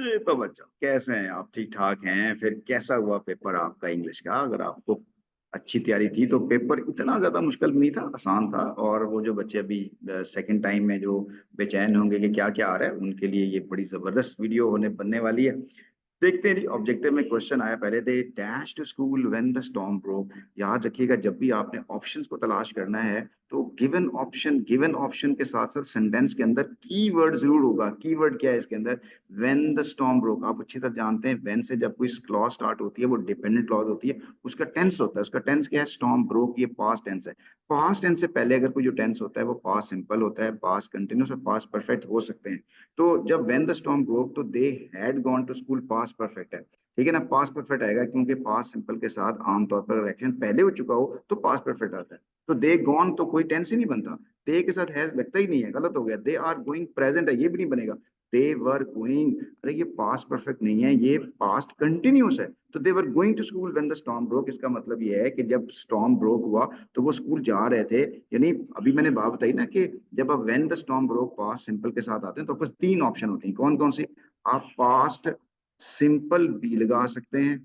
ये तो बच्चों कैसे हैं आप? ठीक ठाक हैं? फिर कैसा हुआ पेपर आपका इंग्लिश का? अगर आपको अच्छी तैयारी थी तो पेपर इतना ज्यादा मुश्किल भी नहीं था, आसान था। और वो जो बच्चे अभी सेकंड टाइम में जो बेचैन होंगे कि क्या क्या आ रहा है, उनके लिए ये बड़ी जबरदस्त वीडियो होने बनने वाली है। देखते हैं जी। ऑब्जेक्टिव में क्वेश्चन आया पहले, they dash to school when the storm broke. याद रखिएगा, जब भी आपने ऑप्शंस को तलाश करना है तो गिवन ऑप्शन के साथ साथ सेंटेंस के अंदर कीवर्ड जरूर होगा। कीवर्ड क्या है इसके अंदर? When the storm broke. आप अच्छी तरह जानते हैं व्हेन से जब कोई क्लॉज स्टार्ट होती है वो डिपेंडेंट क्लॉज होती है, उसका टेंस होता है। उसका टेंस क्या है? स्टॉर्म ब्रोक, ये पास्ट टेंस है। पास्ट टेंस से पहले अगर कोई जो टेंस होता है वो पास्ट सिंपल होता है, पास्ट कंटिन्यूस और पास्ट परफेक्ट हो सकते हैं। तो जब व्हेन द स्टॉर्म ब्रोक, तो they had gone to school, past perfect है। ठीक है ना? पास्ट परफेक्ट आएगा क्योंकि पास्ट सिंपल के साथ आमतौर पर एक्शन पहले हो चुका हो तो पास्ट परफेक्ट आता है। तो दे गॉन तो कोई टेंस ही नहीं बनता। दे के साथ हैज लगता ही नहीं है, गलत हो गया। दे आर गोइंग प्रेजेंट है, ये भी नहीं बनेगा। दे वर गोइंग, अरे ये पास्ट परफेक्ट नहीं है, ये पास्ट कंटिन्यूस है। तो they were going to school when the storm broke, इसका मतलब ये है कि जब स्टॉर्म ब्रोक हुआ तो वो स्कूल जा रहे थे। यानी अभी मैंने बात बताई ना कि जब आप when the storm broke past simple के साथ आते हैं तो बस तीन ऑप्शन होती हैं। कौन कौन सी? आप पास्ट सिंपल भी लगा सकते हैं,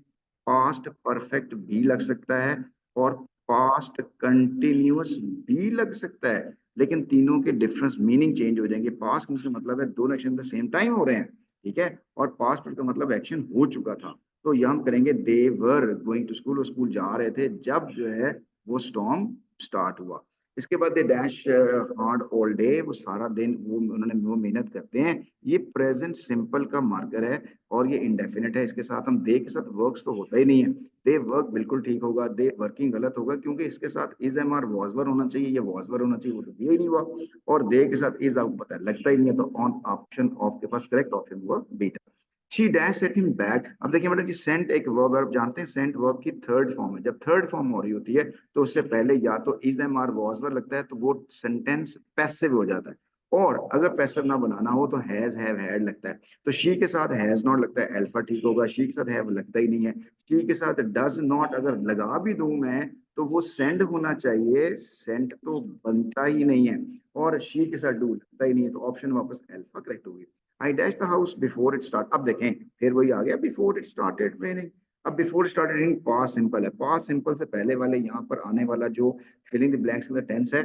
पास्ट परफेक्ट भी लग सकता है, और पास्ट कंटिन्यूअस भी लग सकता है। लेकिन तीनों के डिफरेंस मीनिंग चेंज हो जाएंगे। पास्ट का मतलब है दोनों एक्शन द सेम टाइम हो रहे हैं, ठीक है। और पास्ट का मतलब एक्शन हो चुका था। तो यहाँ हम करेंगे दे वर गोइंग टू स्कूल, वो स्कूल जा रहे थे जब जो है वो स्टॉर्म स्टार्ट हुआ। इसके बाद they dash hard all day, वो सारा दिन वो मेहनत करते हैं। ये प्रेजेंट सिंपल का मार्कर है और ये इंडेफिनिट है। इसके साथ हम दे के साथ वर्क्स तो होता ही नहीं है। दे वर्क बिल्कुल ठीक होगा, दे वर्किंग गलत होगा क्योंकि इसके साथ is am are was were होना चाहिए, ये वॉज वर होना चाहिए, वो तो दिया ही नहीं हुआ। और दे के साथ इज आपको पता है लगता ही नहीं है, तो ऑन ऑप्शन ऑफ के पास करेक्ट ऑप्शन हुआ beta. She dash set him back. अब देखिए बेटा जी, सेंट एक वर्ब है, आप जानते हैं सेंट वर्ब की थर्ड फॉर्म है। जब थर्ड फॉर्म हो रही होती है तो उससे पहले या तो is am are was were लगता है तो वो सेंटेंस पैसिव हो जाता है। और अगर पैसिव ना बनाना हो तो हैज हैव हैड लगता है। तो शी के साथ हैज नॉट लगता है, अल्फा ठीक होगा। शी के साथ हैव लगता ही नहीं है। शी के साथ डज नॉट अगर लगा भी दूं मैं तो वो सेंड होना चाहिए, सेंट तो बनता ही नहीं है। और शी के साथ डू लगता ही नहीं है, तो ऑप्शन वापस अल्फा करेक्ट होगी। I dash the house before it start. अब देखें फिर वही आ गया, बिफोर इट स्टार्टेड रेनिंग। अब before started raining past simple है, पास्ट सिंपल से पहले वाले यहाँ पर आने वाला जो फिलिंग द ब्लैंक्स का टेंस है,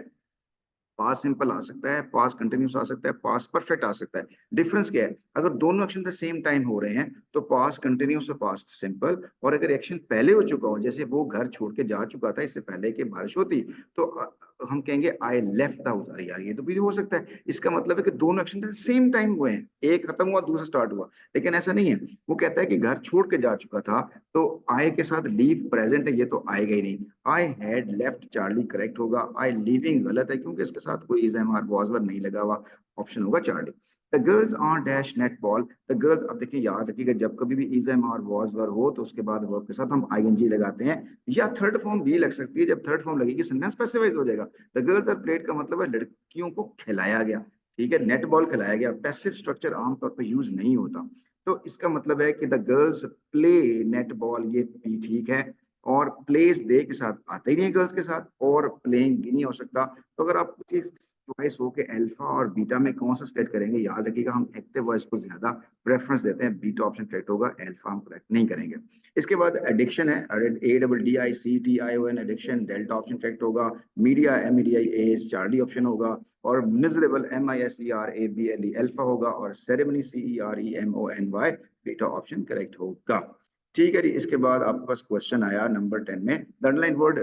पास्ट सिंपल आ सकता है, पास्ट कंटिन्यूस आ सकता है, पास्ट परफेक्ट आ सकता है। डिफरेंस क्या है? अगर दोनों एक्शन द सेम टाइम हो रहे हैं तो पास्ट कंटिन्यूस और पास्ट सिंपल। और अगर एक्शन पहले हो चुका हो, जैसे वो घर छोड़ के जा चुका था इससे पहले कि बारिश होती, तो हम कहेंगे आई लेफ्ट द हाउस। अरे यार ये तो भी हो सकता है। इसका मतलब है कि दोनों एक्शन सेम टाइम हुए हैं, एक खत्म हुआ दूसरा स्टार्ट हुआ। लेकिन ऐसा नहीं है, वो कहता है कि घर छोड़ के जा चुका था, तो आई के साथ लीव प्रेजेंट है, ये तो आएगा ही नहीं। I had left Charlie correct होगा। आई लिविंग गलत है क्योंकि इसके साथ कोई is am are was were नहीं लगा हुआ, ऑप्शन होगा Charlie. The girls are dash netball. The girls, अब देखिए याद रखिएगा, जब कभी भी is am are was were हो तो उसके बाद वर्ब के साथ हम आईएनजी लगाते हैं, या थर्ड फॉर्म भी लग सकती है। जब थर्ड फॉर्म लगेगी सेंटेंस स्पेसिफाइज हो जाएगा। द गर्ल्स आर प्लेड का मतलब है लड़कियों को खिलाया गया, ठीक है, नेट बॉल खिलाया गया। पैसिव स्ट्रक्चर आमतौर पर यूज नहीं होता। तो इसका मतलब है कि the girls play net ball, ये भी ठीक है। और प्लेस दे के साथ आता ही नहीं है गर्ल्स के साथ, और प्लेइंग भी नहीं हो सकता। तो अगर आप कुछ चॉइस हो के अल्फा और बीटा में कौन सा स्टेट करेंगे, याद रखिएगा हम एक्टिव वॉइस को ज्यादा प्रेफरेंस देते हैं, बीटा ऑप्शन करेक्ट होगा, अल्फा हम करेक्ट नहीं करेंगे। इसके बाद एडिक्शन है, A double D I C T I O N, addiction, delta option correct होगा। Media, M E D I S, Charlie option होगा। और miserable, M I S E R A B L E, alpha होगा। और ceremony, C E R E M O N Y, beta option correct होगा। ठीक है जी। इसके बाद आपके पास क्वेश्चन आया नंबर 10 में, द अंडरलाइन वर्ड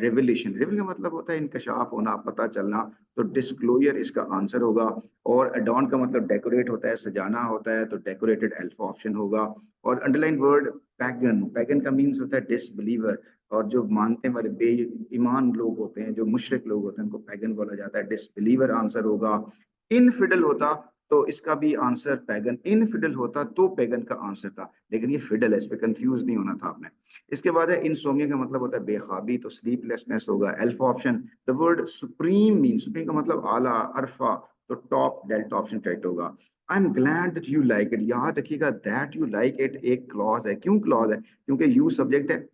रेवल्यूशन। रेवल का मतलब होता है इंकशाफ होना, पता चलना। तो डिस्क्लोजर इसका आंसर होगा। और अडॉन का मतलब डेकोरेट होता है, सजाना होता है, तो डेकोरेटेड अल्फा ऑप्शन होगा। और अंडरलाइन वर्ड पैगन, पैगन का मीन्स होता है डिसबिलीवर। और जो मानते वाले बेईमान लोग होते हैं, जो मुशरिक लोग होते हैं, उनको पैगन बोला जाता है, डिसबिलीवर आंसर होगा। इनफिडल होता तो इसका भी आंसर पैगन, इनफिडल होता तो पैगन का आंसर था, लेकिन ये फिडल है, इस पे कंफ्यूज नहीं होना था आपने। इसके बाद है इंसोम्निया का मतलब होता है बेख्वाबी, तो स्लीपलेसनेस होगा, alpha option. The word supreme mean, supreme का मतलब आला, अरफा, तो टॉप, डेल्टा ऑप्शन करेक्ट होगा। I am glad that you like it. याद रखिएगा दैट यू लाइक इट एक क्लॉज है। क्यों क्लॉज है? क्योंकि यू सब्जेक्ट है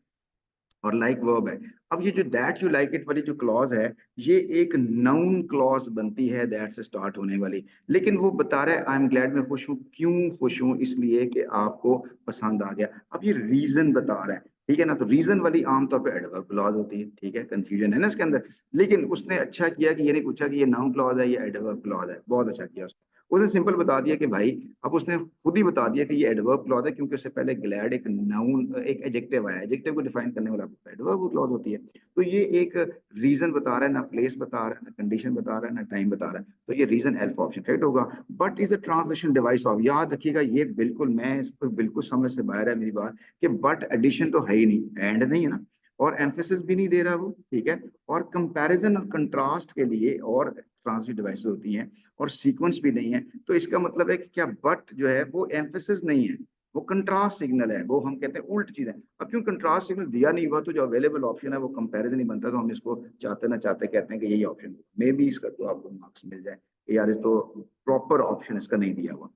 और लाइक वर्ब है। अब ये जो दैट यू लाइक इट वाली जो क्लॉज है, ये एक नाउन क्लॉज बनती है दैट से स्टार्ट होने वाली, लेकिन वो बता रहा है आई एम ग्लैड, मैं खुश हूँ। क्यों खुश हूँ? इसलिए कि आपको पसंद आ गया। अब ये रीजन बता रहा है, ठीक है ना। तो रीजन वाली आमतौर पे एडवर्ब क्लॉज होती है, ठीक है, कंफ्यूजन है ना इसके अंदर। लेकिन उसने अच्छा किया कि ये नहीं पूछा कि ये नाउन क्लॉज है या एडवर्ब क्लॉज है, बहुत अच्छा किया उसने सिंपल बता दिया कि भाई, अब उसने खुद ही बता दिया कि ये एडवर्ब क्लॉज है, क्योंकि उससे पहले ग्लैड एक नाउन एक एडजेक्टिव आया, एडजेक्टिव को डिफाइन करने वाला एडवर्ब क्लॉज होती है। तो ये एक रीजन बता रहा है, ना प्लेस बता रहा है, ना कंडीशन बता रहा है, ना टाइम बता रहा है, तो ये रीजन हेल्प ऑप्शन करेक्ट होगा। But is a translation device of, याद रखिएगा ये बिल्कुल, मैं इसको बिल्कुल समझ से बाहर है मेरी बात, कि बट एडिशन तो है ही नहीं, एंड नहीं है ना, और एम्फेसिस भी नहीं दे रहा वो, ठीक है। और कंपैरिजन और कंट्रास्ट के लिए और ट्रांसलेट डिवाइसेस होती हैं, और सीक्वेंस भी नहीं है। तो इसका मतलब है कि क्या बट जो है वो एम्फेसिस नहीं है, वो कंट्रास्ट सिग्नल है, वो हम कहते हैं उल्ट चीज है। अब क्यों कंट्रास्ट सिग्नल दिया नहीं हुआ, तो जो अवेलेबल ऑप्शन है वो कंपैरिजन ही बनता, तो हम इसको चाहते ना चाहते कहते हैं कि यही ऑप्शन है। मे बी इसका तो आपको मार्क्स मिल जाए कि यार इस तो प्रॉपर ऑप्शन इसका नहीं दिया हुआ।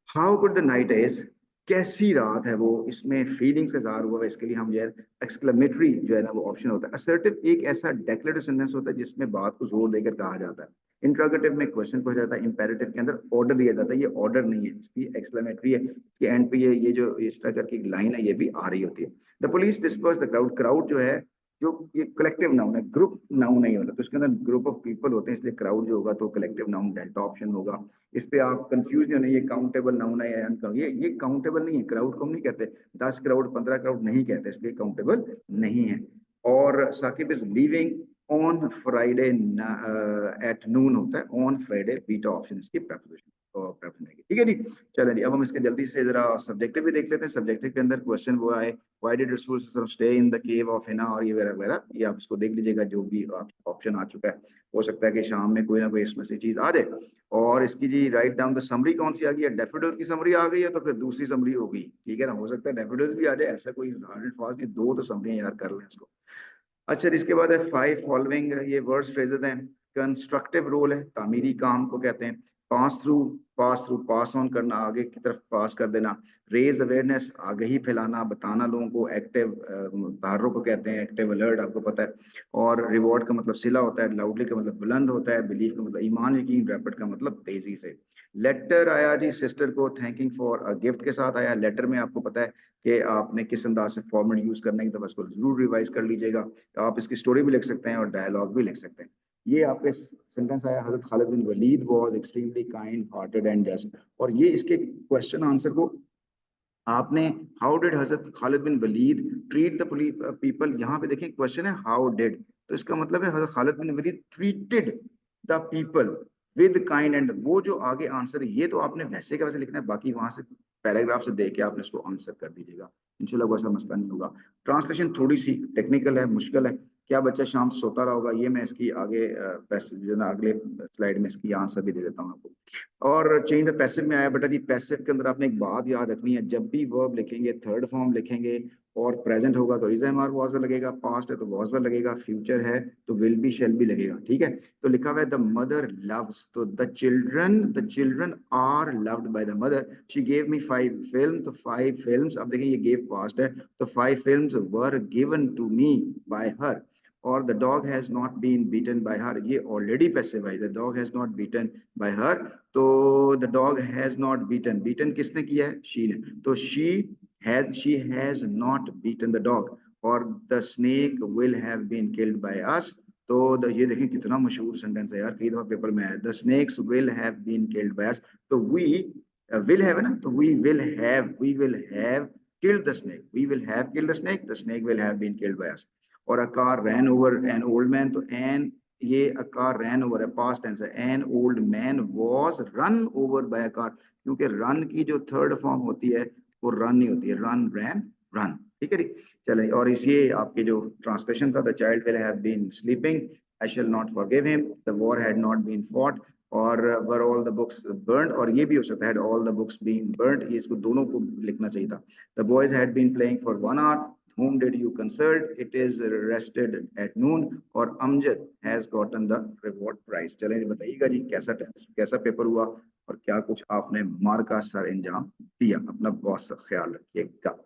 How good the night is, कैसी रात है वो, इसमें फीलिंग्स का इजहार हुआ है, इसके लिए हम जो है एक्सक्लेमेटरी जो है ना वो ऑप्शन होता है। असर्टिव एक ऐसा डेक्लेरेटिव सेंटेंस होता है जिसमें बात को जोर देकर कहा जाता है। इंट्रोगेटिव में क्वेश्चन पूछा जाता है, इंपेरेटिव के अंदर ऑर्डर दिया जाता है, ये ऑर्डर नहीं है, इसकी एक्सक्लेमेटरी है, इसके एंड पे ये जो इस तरह करके लाइन है ये भी आ रही होती है। The police disperse the crowd, crowd जो है, जो ये कलेक्टिव नाउन है, ग्रुप नाउन नहीं होता, तो इसके अंदर ग्रुप ऑफ पीपल होते हैं, इसलिए क्राउड जो होगा तो कलेक्टिव नाउन डेल्टा ऑप्शन होगा। इस पे आप कंफ्यूज नहीं होना, ये काउंटेबल नाउन है या अनकाउंटेबल, ये काउंटेबल नहीं है, क्राउड को हम नहीं कहते, 10 क्राउड 15 क्राउड नहीं कहते, इसलिए काउंटेबल नहीं है। और Saqib is leaving on Friday at noon होता है, ऑन फ्राइडे बीटा ऑप्शन इसकी प्रेपोजिशन प्रेफरेंस है, ठीक है जी। चलो जी, अब हम इसके जल्दी से जरा सब्जेक्टिव भी देख लेते हैं। सब्जेक्टिव के अंदर क्वेश्चन वो आए, व्हाई डिड रसूल stay in the cave of Hina, और ये वगैरह वगैरह, ये आप इसको देख लीजिएगा, जो भी ऑप्शन आ चुका है। हो सकता है कि शाम में कोई ना कोई इसमें से चीज आ जाए। और इसकी जी राइट डाउन द समरी कौन सी आ गई है, डेफोडिल्स की समरी आ गई है, तो फिर दूसरी समरी होगी, ठीक है ना। हो सकता है डेफोडिल्स भी आ जाए, ऐसा कोई हार्ड एंड फास्ट नहीं, दो तो समरी यार कर लें इसको। अच्छा, इसके बाद है फाइव फॉलोइंग, ये वर्ड्स फ्रेजेस हैं। कंस्ट्रक्टिव रोल है, तामीरी काम को कहते हैं। पास थ्रू पास ऑन करना, आगे की तरफ पास कर देना। रेज अवेयरनेस, आगही फैलाना, बताना लोगों को। एक्टिव तहार्रुक को कहते हैं, एक्टिव अलर्ट आपको पता है। और रिवॉर्ड का मतलब सिला होता है, लाउडली का मतलब बुलंद होता है, बिलीव का मतलब ईमान यकीन, रैपिड का मतलब तेजी से। लेटर आया जी सिस्टर को थैंकिंग फॉर अ गिफ्ट के साथ आया। लेटर में आपको पता है कि आपने किस अंदाज से फॉर्मेट यूज करने की, तो बस को जरूर रिवाइज कर लीजिएगा। आप इसकी स्टोरी भी लिख सकते हैं और डायलॉग भी लिख सकते हैं। ये आपके सेंटेंस आया, Hazrat Khalid bin Walid was extremely kind hearted and just. और ये इसके क्वेश्चन आंसर को आपने, how did Hazrat Khalid bin Waleed treat the people, यहाँ पे देखें क्वेश्चन है हाउ डिड, तो इसका मतलब है Hazrat Khalid bin Walid treated the people with kind and, वो जो आगे आंसर है ये तो आपने वैसे का वैसे लिखना है, बाकी वहां से पैराग्राफ से देख के आपने इसको आंसर कर दीजिएगा, इंशाल्लाह कोई ऐसा मसला नहीं होगा। ट्रांसलेशन थोड़ी सी टेक्निकल है, मुश्किल है। क्या बच्चा शाम से सोता रहा होगा, ये मैं इसकी आगे जो ना अगले स्लाइड में इसकी आंसर भी दे देता हूँ आपको। और चेंज द पैसिव में आया बेटा जी, पैसिव के अंदर आपने एक बात याद रखनी है, जब भी वर्ब लिखेंगे थर्ड फॉर्म लिखेंगे, और प्रेजेंट होगा तो इज एम आर वॉज लगेगा, पास्ट है तो वॉज लगेगा, फ्यूचर है तो विल बी शेल भी लगेगा, ठीक है। तो लिखा हुआ है द मदर लव्स, तो the children are loved by the mother. She gave me 5 film, तो 5 फिल्म्स, अब देखें ये गेव पास्ट है, तो 5 films were given to me by her. और the dog has not been beaten by her, ये already passive है, the dog has not beaten by her. तो the dog has not beaten, beaten किसने किया है, she ने, तो she has not beaten the dog. और the snake will have been killed by us, तो ये देखें कितना मशहूर सेंटेंस है यार, कई दफा पेपर में आया, the snakes will have been killed by us. तो वी विल हैव है ना, तो we will have killed the snake, we will have killed the snake, the snake will have been killed by us. और a car ran over an old man, तो an, ये a car ran over है, past tense है, an old man was run over by a car, क्योंकि run की जो third form होती है वो रन नहीं होती है, रन रैन रन, ठीक है जी। चलिए, और इस ये आपके जो ट्रांसलेशन था, the child will have been sleeping, I shall not forgive him, the war had not been fought, और were all the books burned, और ये भी हो सकता है all the books been burned, ये इसको दोनों को लिखना चाहिए था। The boys had been playing for 1 hour, whom did you consult, it is rested at noon, और Amjad has gotten the reward prize। चलें जी, बताइएगा जी कैसा टेस्ट, कैसा पेपर हुआ, और क्या कुछ आपने मार का सर अंजाम दिया। अपना बहुत सा ख्याल रखिएगा।